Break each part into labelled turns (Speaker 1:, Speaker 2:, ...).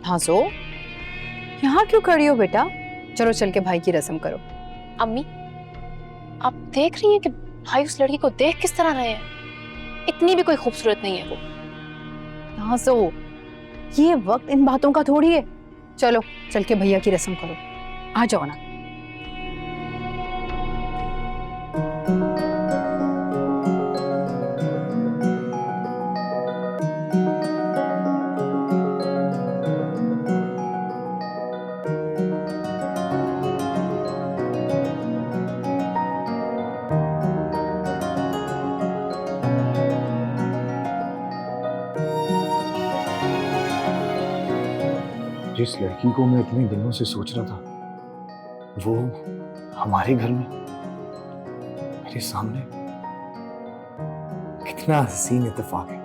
Speaker 1: हाँ सो यहाँ क्यों खड़ी हो बेटा? चलो चल के भाई की रस्म करो।
Speaker 2: अम्मी, आप देख रही हैं कि भाई उस लड़की को देख किस तरह रहे हैं? इतनी भी कोई खूबसूरत नहीं है वो।
Speaker 1: हाँ सो ये वक्त इन बातों का थोड़ी है। चलो चल के भैया की रस्म करो, आ जाओ ना।
Speaker 3: जिस लड़की को मैं इतने दिनों से सोच रहा था वो हमारे घर में मेरे सामने, कितना हसीन इत्तेफाक है।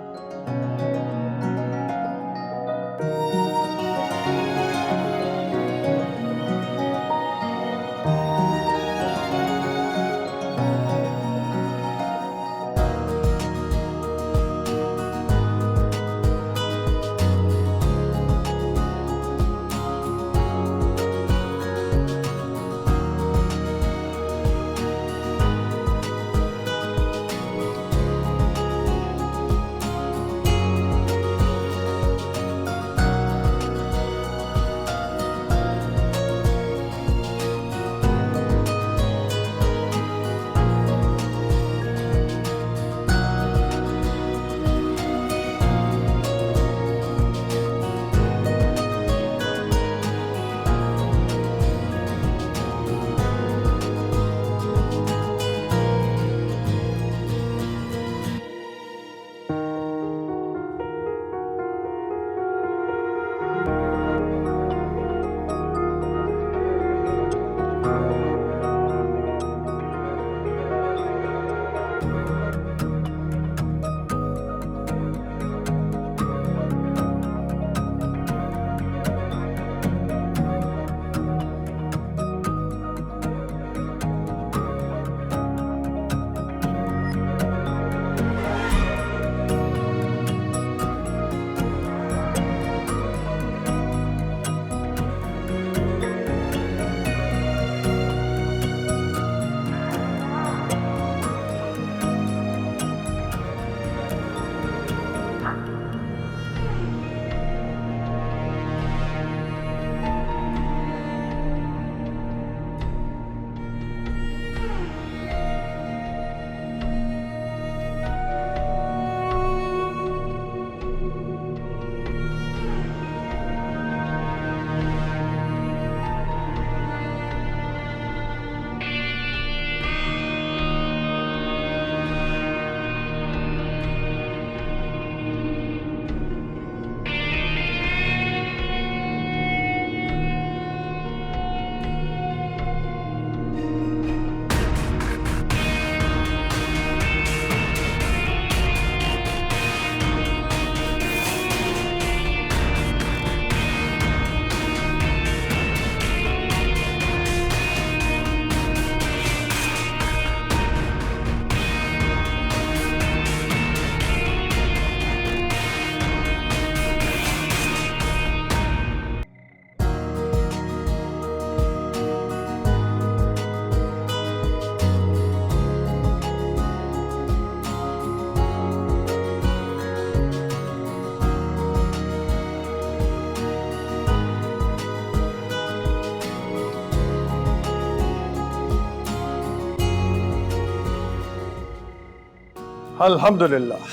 Speaker 4: अल्हम्दुलिल्लाह,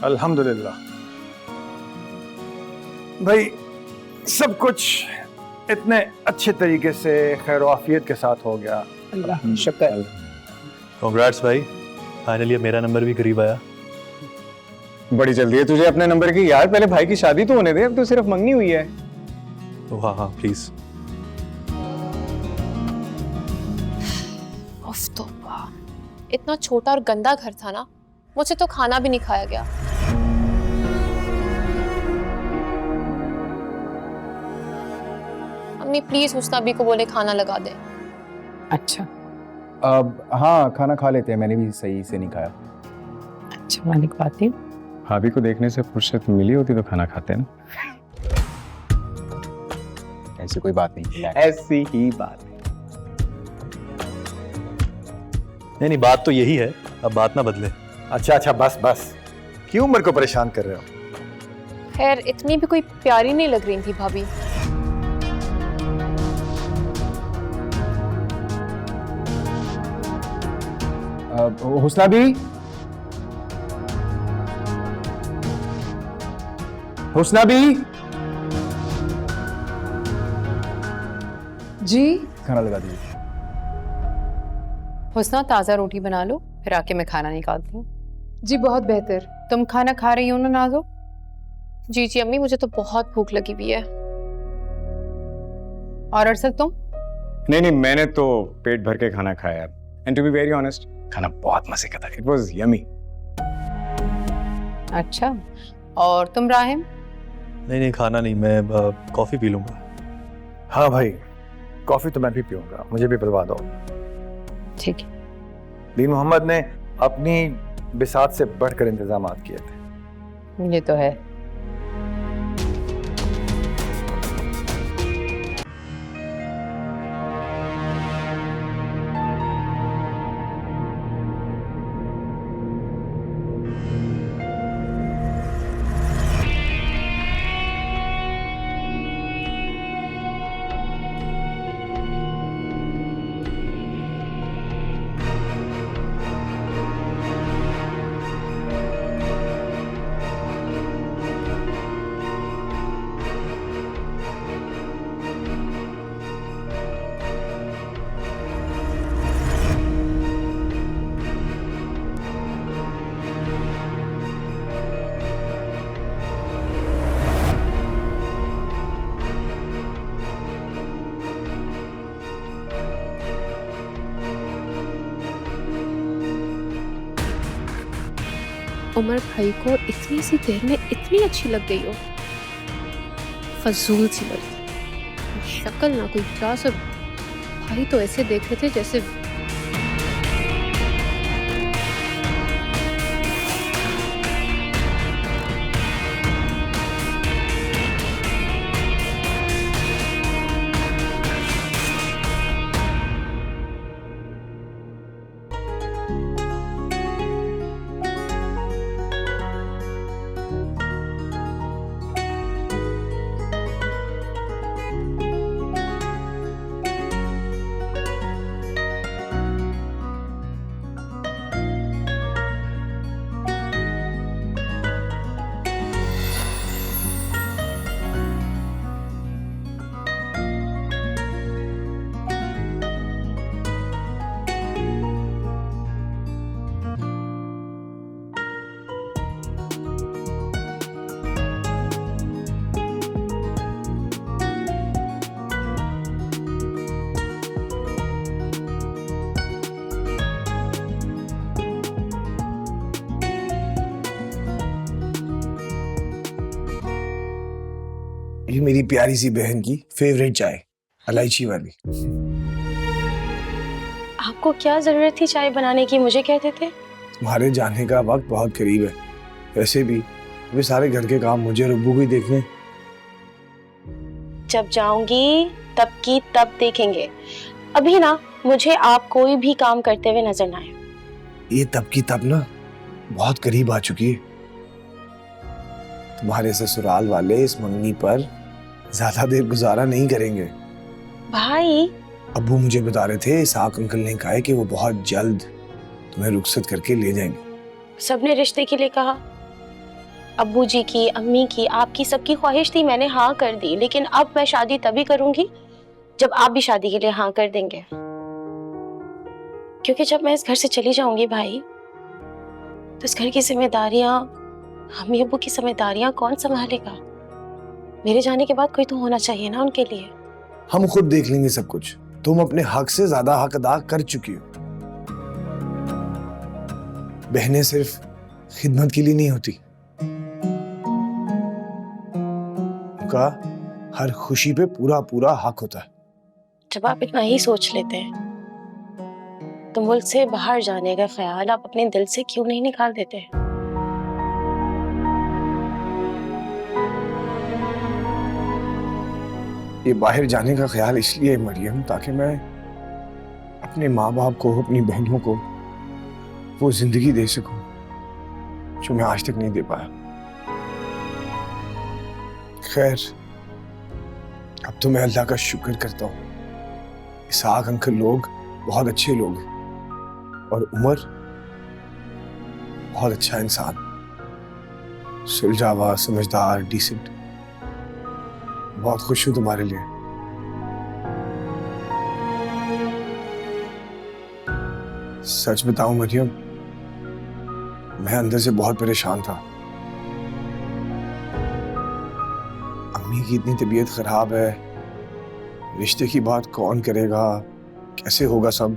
Speaker 4: अल्हम्दुलिल्लाह। भाई सब कुछ इतने अच्छे तरीके से खैर आफियत के साथ हो गया।
Speaker 1: अल्लाह शुक्र।
Speaker 5: कांग्रेट्स भाई, फाइनली मेरा नंबर भी करीब आया।
Speaker 3: बड़ी जल्दी है तुझे अपने नंबर की यार, पहले भाई की शादी तो होने दे, अब तो सिर्फ मंगनी हुई है।
Speaker 5: तो हाँ हाँ प्लीज।
Speaker 2: उफ तौबा, इतना छोटा और गंदा घर था ना, मुझसे तो खाना भी नहीं खाया गया। अम्मी प्लीज मुस्ताबी को बोले खाना लगा दे।
Speaker 1: अच्छा
Speaker 3: अब हाँ खाना खा लेते हैं, मैंने भी सही से नहीं खाया।
Speaker 1: अच्छा मालिक बात है।
Speaker 3: भाभी को देखने से फुर्सत मिली होती तो खाना खाते हैं ना।
Speaker 6: ऐसी कोई बात नहीं है।
Speaker 7: ऐसी ही बात है।
Speaker 5: नहीं, बात तो यही है, अब बात ना बदले।
Speaker 4: अच्छा अच्छा, बस बस, क्यों मेरे को परेशान कर रहे हो?
Speaker 2: खैर इतनी भी कोई प्यारी नहीं लग रही थी भाभी।
Speaker 6: हुस्ना भी, हुस्ना भी,
Speaker 1: जी
Speaker 6: खाना लगा दीजिए।
Speaker 1: हुस्ना, ताज़ा रोटी बना लो, फिर आके मैं खाना निकालती हूँ।
Speaker 8: जी बहुत बेहतर।
Speaker 1: तुम खाना खा रही हो ना नाज़ो?
Speaker 2: जी जी अम्मी, मुझे तो बहुत भूख लगी हुई है।
Speaker 1: और अरसद तुम?
Speaker 7: नहीं नहीं, मैंने तो पेट भर के खाना खाया। And to be very honest, खाना बहुत मजे का था। It was yummy.
Speaker 1: अच्छा, और तुम राहिम?
Speaker 5: नहीं, खाना नहीं, मैं कॉफ़ी पी लूँगा।
Speaker 4: हाँ भाई, कॉफी तो मैं भी पीऊंगा, मुझे भी पिलवा दो।
Speaker 1: ठीक है।
Speaker 4: दीन मोहम्मद ने अपनी बिसात से बढ़कर इंतजामात किए थे।
Speaker 1: ये तो है।
Speaker 2: उमर भाई को इतनी सी देर में इतनी अच्छी लग गई हो, फजूल सी लड़की। शक्ल ना कोई क्लास, और भाई तो ऐसे देख रहे थे जैसे
Speaker 9: ये मेरी प्यारी सी बहन की फेवरेट चाय, इलायची वाली।
Speaker 10: आपको क्या जरूरत थी चाय बनाने की, मुझे कहते थे।
Speaker 9: तुम्हारे जाने का वक्त बहुत करीब है। वैसे भी वे सारे घर के काम मुझे और अब्बू को ही देखने।
Speaker 10: जब जाऊंगी तब की तब देखेंगे, अभी ना मुझे आप कोई भी काम करते हुए नजर ना आए।
Speaker 9: ये तब की तब ना बहुत करीब आ चुकी है। तुम्हारे ससुराल वाले इस मंगनी पर ज्यादा देर गुजारा नहीं करेंगे।
Speaker 10: भाई,
Speaker 9: अब्बू मुझे बता रहे थे, इसहाक अंकल ने कहा है कि वो बहुत जल्द तुम्हें रुखसत करके ले जाएंगे।
Speaker 10: सबने रिश्ते के लिए कहा, अब्बू जी की, अम्मी की, आपकी, सबकी ख्वाहिश थी, मैंने हाँ कर दी। लेकिन अब मैं शादी तभी करूंगी जब आप भी शादी के लिए हाँ कर देंगे। क्योंकि जब मैं इस घर से चली जाऊंगी भाई, तो इस घर की जिम्मेदारियां, अम्मी अब्बू की जिम्मेदारियां कौन संभालेगा? मेरे जाने के बाद कोई तो होना चाहिए ना उनके लिए।
Speaker 9: हम खुद देख लेंगे सब कुछ। तुम अपने हक से ज्यादा हक अदा कर चुकी हो। बहनें सिर्फ खिदमत के लिए नहीं होती, उनका हर खुशी पे पूरा पूरा हक होता है।
Speaker 10: जब आप इतना ही सोच लेते हैं तो मुल्क से बाहर जाने का ख्याल आप अपने दिल से क्यों नहीं निकाल देते?
Speaker 9: ये बाहर जाने का ख्याल इसलिए है मरियम, ताकि मैं अपने माँ बाप को, अपनी बहनों को वो जिंदगी दे सकूं जो मैं आज तक नहीं दे पाया। खैर, अब तो मैं अल्लाह का शुक्र करता हूँ, इसहाक अंकल लोग बहुत अच्छे लोग हैं और उमर बहुत अच्छा इंसान, सुलझावा, समझदार, डिसेंट। बहुत खुश हूं तुम्हारे लिए। सच बताऊं मरियम, मैं अंदर से बहुत परेशान था। अम्मी की इतनी तबीयत खराब है, रिश्ते की बात कौन करेगा, कैसे होगा सब।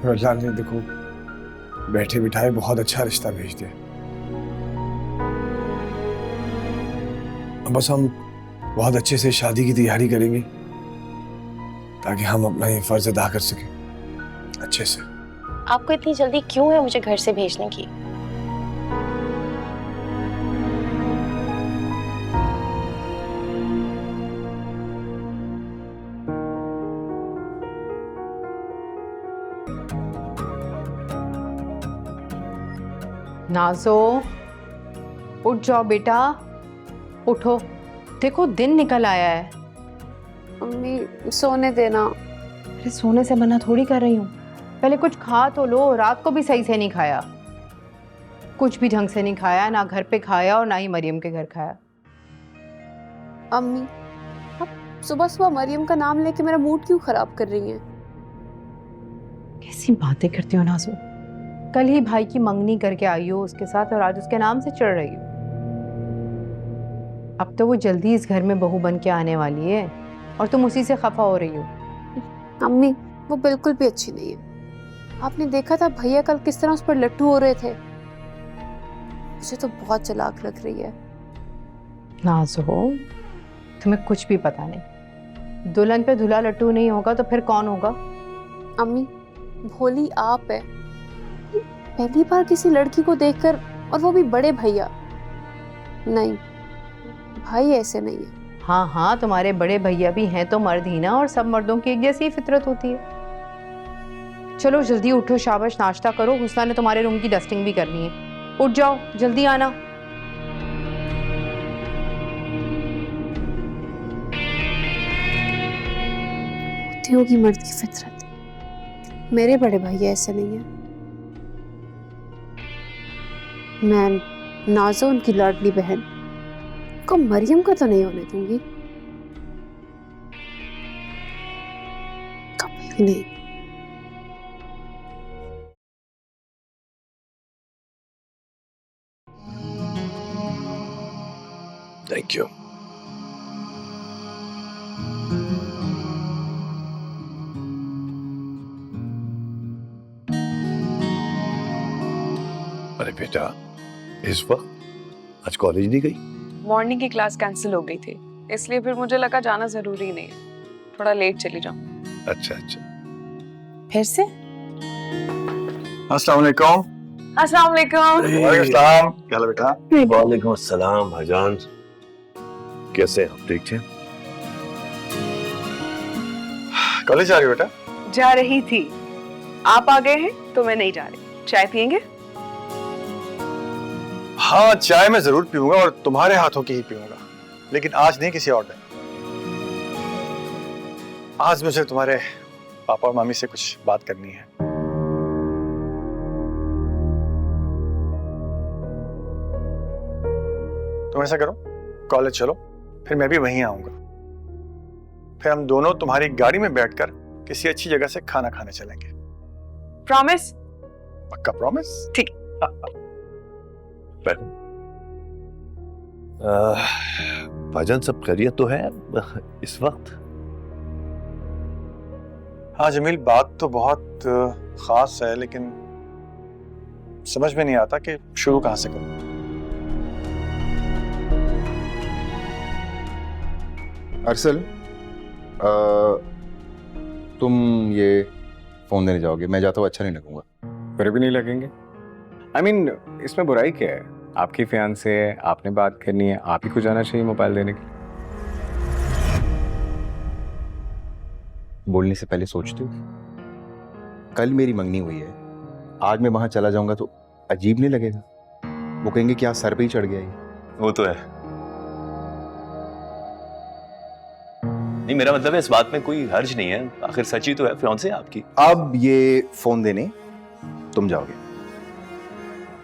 Speaker 9: और अल्लाह ने देखो बैठे बिठाए बहुत अच्छा रिश्ता भेज दिया। अब बस हम बहुत अच्छे से शादी की तैयारी करेंगे ताकि हम अपना ये फर्ज अदा कर सकें अच्छे से।
Speaker 10: आपको इतनी जल्दी क्यों है मुझे घर से भेजने की?
Speaker 1: नाज़ो, उठ जाओ बेटा, उठो। देखो दिन निकल आया है।
Speaker 2: मम्मी सोने देना।
Speaker 1: अरे सोने से मना थोड़ी कर रही हूँ, पहले कुछ खा तो लो। रात को भी सही से नहीं खाया, कुछ भी ढंग से नहीं खाया, ना घर पे खाया और ना ही मरियम के घर खाया।
Speaker 2: अम्मी आप सुबह सुबह मरियम का नाम लेके मेरा मूड क्यों खराब कर रही हैं?
Speaker 1: कैसी बातें करती हो नाज़ो, कल ही भाई की मंगनी करके आई हो उसके साथ और आज उसके नाम से चढ़ रही हो। अब तो वो जल्दी इस घर में बहू बन के आने वाली है और तुम उसी से खफा हो रही हो।
Speaker 2: अम्मी वो बिल्कुल भी अच्छी नहीं है। आपने देखा था भैया कल किस तरह उस पर लट्टू हो रहे थे। मुझे तो बहुत चालाक लग रही है।
Speaker 1: नाज़ो, तुम्हें कुछ भी पता नहीं। दुल्हन पे धुला लट्टू नहीं होगा तो फिर कौन होगा?
Speaker 2: अम्मी भोली आप है। पहली बार किसी लड़की को देखकर, और वो भी बड़े भैया। नहीं, भाई ऐसे नहीं है।
Speaker 1: हाँ हाँ, तुम्हारे बड़े भैया भी हैं तो मर्द ही ना, और सब मर्दों की एक जैसी फितरत होती है। चलो जल्दी उठो, शाबाश, नाश्ता करो। हुस्ना ने तुम्हारे रूम की डस्टिंग भी करनी है। उठ जाओ, जल्दी आना।
Speaker 2: होती होगी मर्द की फितरत। मेरे बड़े भैया ऐसे नहीं है। मैं नाज़ो उनकी लाडली बहन को मरियम का तो नहीं होने दूंगी, कभी भी नहीं।
Speaker 9: Thank you.
Speaker 3: अरे बेटा, इस वक्त आज कॉलेज नहीं गई?
Speaker 8: मॉर्निंग की क्लास कैंसिल हो गई थी, इसलिए फिर मुझे लगा जाना जरूरी नहीं है, थोड़ा लेट चली जाऊं।
Speaker 3: अच्छा अच्छा।
Speaker 8: फिर से
Speaker 4: अस्सलाम वालेकुम।
Speaker 8: अस्सलाम वालेकुम।
Speaker 4: वालेकुम अस्सलाम। क्या हाल है बेटा?
Speaker 11: वालेकुम अस्सलाम भाईजान, कैसे हैं आप? ठीक थे?
Speaker 4: कॉलेज जा रही हो बेटा?
Speaker 8: जा रही थी, आप आ गए हैं तो मैं नहीं जा रही। चाय पियेंगे?
Speaker 4: हाँ, चाय मैं जरूर पीऊंगा और तुम्हारे हाथों की ही पीऊंगा, लेकिन आज नहीं, किसी और दिन। आज मुझे तुम्हारे पापा और मामी से कुछ बात करनी है। तुम ऐसा करो, कॉलेज चलो, फिर मैं भी वहीं आऊंगा। फिर हम दोनों तुम्हारी गाड़ी में बैठकर किसी अच्छी जगह से खाना खाने चलेंगे।
Speaker 8: प्रॉमिस?
Speaker 4: पक्का प्रॉमिस?
Speaker 8: ठीक।
Speaker 11: भाईजान सब खैरियत तो है इस वक्त?
Speaker 4: हाँ जमील, बात तो बहुत खास है, लेकिन समझ में नहीं आता कि शुरू कहां से करूं।
Speaker 6: अरसल, तुम ये फोन देने जाओगे, मैं जाता हूँ अच्छा नहीं लगूंगा।
Speaker 7: बुरे भी नहीं लगेंगे। I mean, इसमें बुराई क्या है? आपकी फियांसे है, आपने बात करनी है, आप ही को जाना चाहिए मोबाइल देने के लिए।
Speaker 6: बोलने से पहले सोचते हो? कल मेरी मंगनी हुई है, आज मैं वहां चला जाऊंगा तो अजीब नहीं लगेगा? वो कहेंगे क्या सर पे ही चढ़ गया ये।
Speaker 5: वो तो है। नहीं, मेरा मतलब है इस बात में कोई हर्ज नहीं है, आखिर सच ही तो है, फियांसे है आपकी।
Speaker 6: अब ये फोन देने तुम जाओगे?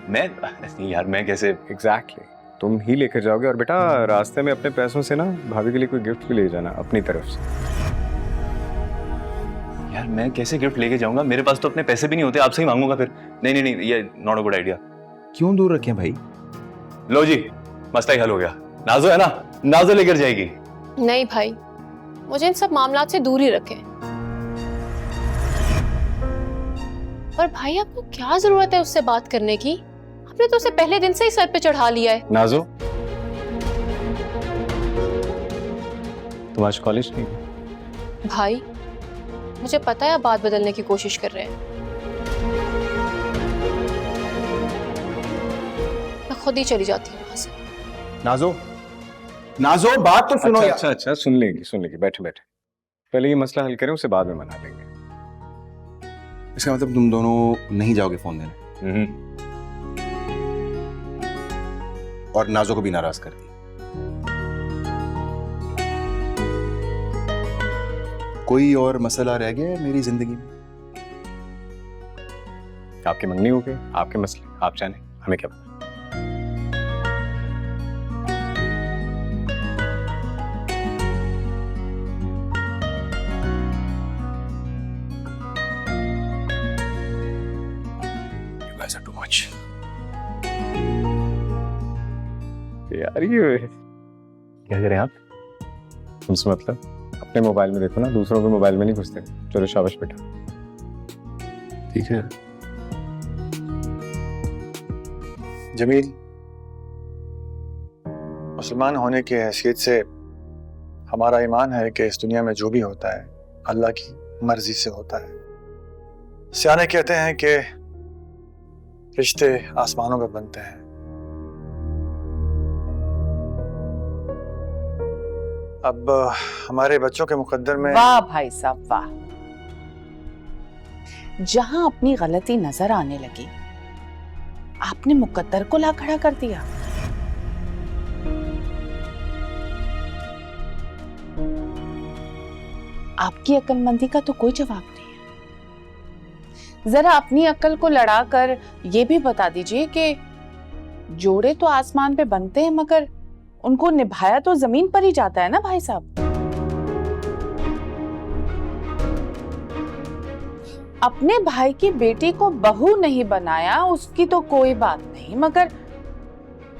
Speaker 5: मैं नहीं यार, मैं कैसे?
Speaker 7: एग्जैक्टली, तुम ही लेकर जाओगे। और बेटा रास्ते में अपने पैसों से ना भाभी के लिए कोई गिफ्ट भी ले जाना अपनी तरफ से।
Speaker 5: यार मैं कैसे गिफ्ट लेके जाऊंगा? मेरे पास तो अपने पैसे भी नहीं होते, आपसे ही मांगूंगा फिर। नहीं नहीं नहीं, ये नॉट अ गुड आइडिया।
Speaker 6: क्यों दूर रखें भाई?
Speaker 5: लो जी, मसला ही हल हो गया। नाजो है ना, नाजो लेकर जाएगी।
Speaker 2: नहीं भाई, मुझे इन सब मामलात से दूर ही रखें। और भाई आपको क्या जरूरत है उससे बात करने की? आपने तो उसे पहले दिन से ही सर पे चढ़ा लिया है।
Speaker 7: नाजो, तुम आज कॉलेज नहीं गई?
Speaker 2: भाई मुझे पता है आप बात बदलने की कोशिश कर रहे हैं। मैं खुद ही चली जाती हूँ वहां से।
Speaker 6: नाजो, नाजो बात तो सुनो यार।
Speaker 7: अच्छा, सुन लेगी। बैठे बैठे पहले ये मसला हल करें, उससे बाद में मना लेंगे।
Speaker 6: इसका मतलब तुम दोनों नहीं जाओगे फोन देने? और नाजो को भी नाराज कर दी? कोई और मसला रह गया है मेरी जिंदगी में?
Speaker 7: आपकी मंगनी हो गई, आपके मसले, आप जाने, हमें क्या पता।
Speaker 6: You guys are too much.
Speaker 7: यार ये क्या करें आप? तुमसे मतलब अपने मोबाइल में देखो ना, दूसरों के मोबाइल में नहीं घुसते। चलो शाबाश बेटा।
Speaker 6: ठीक है
Speaker 4: जमील, मुसलमान होने की हैसियत से हमारा ईमान है कि इस दुनिया में जो भी होता है अल्लाह की मर्जी से होता है। सियाने कहते हैं कि रिश्ते आसमानों पर बनते हैं। अब हमारे बच्चों के मुकद्दर में।
Speaker 12: वाह भाई साहब वाह, जहां अपनी गलती नजर आने लगी आपने मुकद्दर को ला खड़ा कर दिया। आपकी अक्लमंदी का तो कोई जवाब नहीं है। जरा अपनी अक्ल को लड़ाकर ये भी बता दीजिए कि जोड़े तो आसमान पे बनते हैं मगर उनको निभाया तो जमीन पर ही जाता है ना भाई साहब। अपने भाई की बेटी को बहू नहीं बनाया उसकी तो कोई बात नहीं, मगर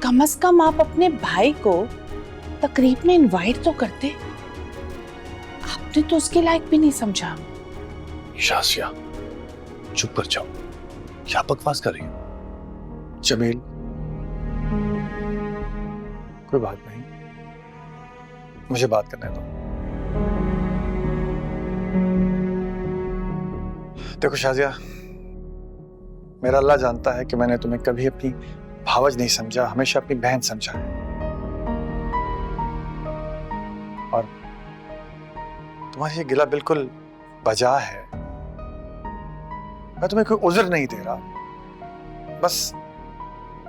Speaker 12: कम से कम आप अपने भाई को तकरीब में इनवाइट तो करते। आपने तो उसके लायक भी नहीं समझा।
Speaker 11: शासिया, चुप कर जाओ, क्या बकवास कर रही हो?
Speaker 4: जमील, कोई बात नहीं, मुझे बात करने दो। देखो शाजिया, मेरा अल्लाह जानता है कि मैंने तुम्हें कभी अपनी भावज नहीं समझा, हमेशा अपनी बहन समझा है। और तुम्हारी ये गिला बिल्कुल बजा है। मैं तुम्हें कोई उज़्र नहीं दे रहा, बस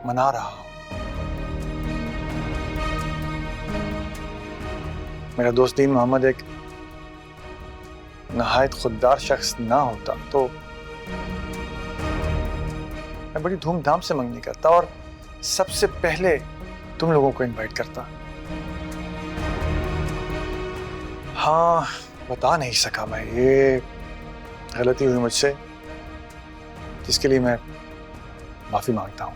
Speaker 4: मना रहा हूं। मेरा दोस्त दीन मोहम्मद एक नहायत खुददार शख्स ना होता तो मैं बड़ी धूमधाम से मंगनी करता और सबसे पहले तुम लोगों को इनवाइट करता। हाँ, बता नहीं सका मैं, ये गलती हुई मुझसे, जिसके लिए मैं माफी मांगता हूं।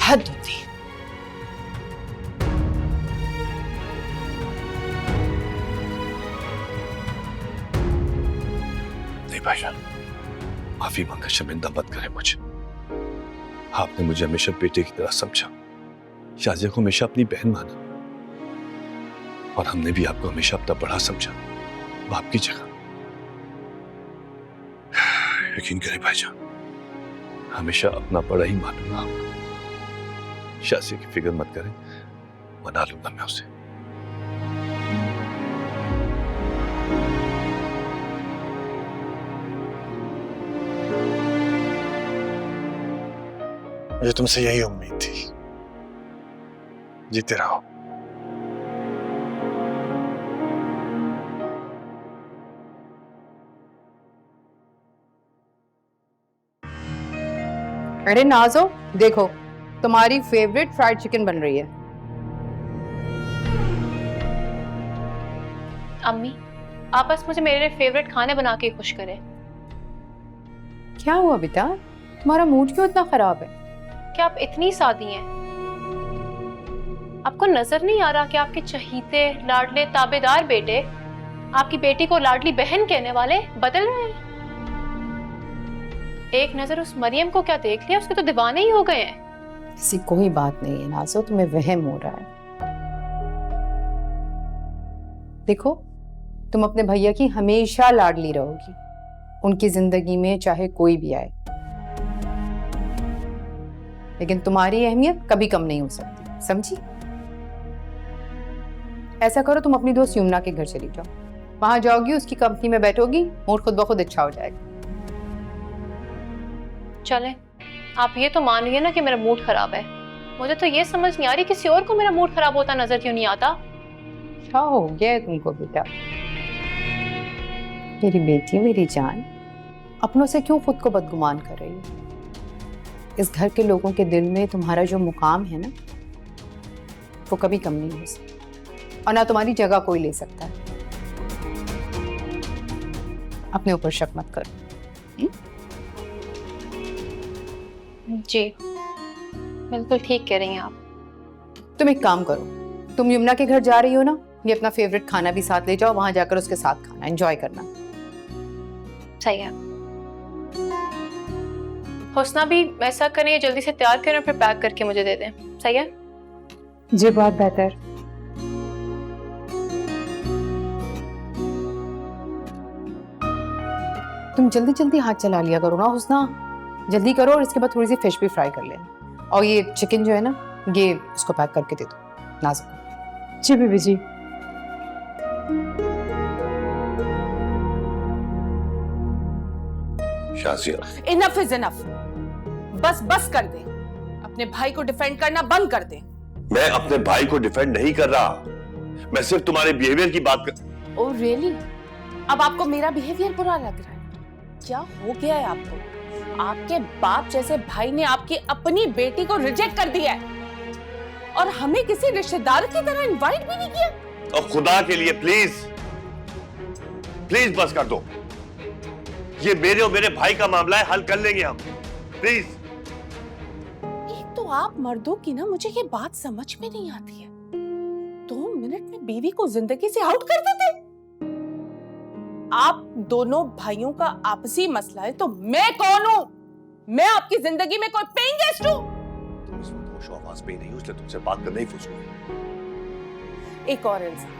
Speaker 12: हद होती।
Speaker 11: नहीं भाईजान, माफी मांगकर शर्मिंदा मत करें मुझे। आपने मुझे हमेशा बेटे की तरह समझा, शाजिया को हमेशा अपनी बहन माना, और हमने भी आपको हमेशा अपना बड़ा समझा। बाप की जगह। यकीन करें भाईजान, हमेशा अपना बड़ा ही मानूंगा आपको। शाज़िया की फिक्र मत करें, मना लूंगा मैं उसे।
Speaker 4: मुझे तुमसे यही उम्मीद थी। जीते रहो।
Speaker 1: अरे नाजो, देखो तुम्हारी फेवरेट फ्राइड चिकन बन रही है।
Speaker 2: अम्मी, आप बस मुझे मेरे फेवरेट खाने बना के खुश करें।
Speaker 1: क्या हुआ बेटा, तुम्हारा मूड क्यों इतना खराब है?
Speaker 2: क्या आप इतनी सादी हैं? आपको नजर नहीं आ रहा कि आपके चहीते लाडले ताबेदार बेटे आपकी बेटी को लाडली बहन कहने वाले बदल रहे हैं? एक नजर उस मरियम को क्या देख लिया, उसके तो दीवाने ही हो गए हैं।
Speaker 1: ऐसी कोई बात नहीं है नाजो, तुम्हें वहम हो रहा है। देखो, तुम अपने भैया की हमेशा लाडली रहोगी, उनकी जिंदगी में चाहे कोई भी आए, लेकिन तुम्हारी अहमियत कभी कम नहीं हो सकती, समझी? ऐसा करो, तुम अपनी दोस्त यमुना के घर चली जाओ, वहां जाओगी, उसकी कंपनी में बैठोगी, मूड खुद ब खुद अच्छा हो जाएगा।
Speaker 2: चलें, आप ये तो मान रही ना कि मेरा मूड खराब है। मुझे तो ये समझ नहीं आ रही किसी और को मेरा मूड खराब होता नजर क्यों नहीं आता।
Speaker 1: क्या हो गया है तुमको बेटा? मेरी बेटी, मेरी जान, अपनों से क्यों खुद को बदगुमान कर रही है? इस घर के लोगों के दिल में तुम्हारा जो मुकाम है ना, वो कभी कम नहीं हो सकता, और ना तुम्हारी जगह कोई ले सकता है। अपने ऊपर शक मत करो।
Speaker 2: जी बिल्कुल ठीक कह रही हैं आप।
Speaker 1: तुम एक काम करो, तुम यमुना के घर जा रही हो ना, ये अपना फेवरेट खाना भी साथ ले जाओ, वहां जाकर उसके साथ खाना एंजॉय करना।
Speaker 2: सही है। हुस्ना भी ऐसा करें, जल्दी से तैयार करें, फिर पैक करके मुझे दे दें। सही है
Speaker 1: जी, बहुत बेहतर। तुम जल्दी जल्दी हाथ चला लिया करो ना हुस्ना, जल्दी करो, और इसके बाद थोड़ी सी फिश भी फ्राई कर लेना, और ये चिकन जो है ना, ये उसको पैक करके दे दो नाज़िक। जी बीबी जी।
Speaker 11: शाज़िया,
Speaker 12: इनफ इज इनफ, बस बस कर दे। अपने भाई को डिफेंड करना बंद कर दे।
Speaker 11: मैं अपने भाई को डिफेंड नहीं कर रहा, मैं सिर्फ तुम्हारे बिहेवियर की बात कर।
Speaker 12: Oh really? अब आपको मेरा बिहेवियर बुरा लग रहा है? क्या हो गया है आपको? आपके बाप जैसे भाई ने आपकी अपनी बेटी को रिजेक्ट कर दिया है, और हमें किसी रिश्तेदार की तरह इनवाइट भी नहीं किया।
Speaker 11: और खुदा के लिए प्लीज प्लीज बस कर दो, ये मेरे और मेरे भाई का मामला है, हल कर लेंगे हम, प्लीज।
Speaker 12: एक तो आप मर्दों की ना, मुझे ये बात समझ में नहीं आती है, 2 मिनट में बीवी को जिंदगी से आउट कर देते। आप दोनों भाइयों का आपसी मसला है, तो मैं कौन हूं? मैं आपकी जिंदगी में कोई पेइंग गेस्ट हूं?
Speaker 11: तुम इस वक्त होशो आवाज में नहीं हो, इसलिए तुमसे बात करना ही फजूल।
Speaker 12: एक और इल्जाम,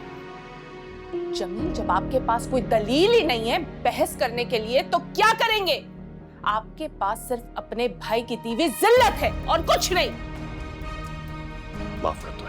Speaker 12: जमीन, जब आपके पास कोई दलील ही नहीं है बहस करने के लिए, तो क्या करेंगे? आपके पास सिर्फ अपने भाई की दी हुई जिल्लत है और कुछ नहीं।
Speaker 11: माफ कर दो।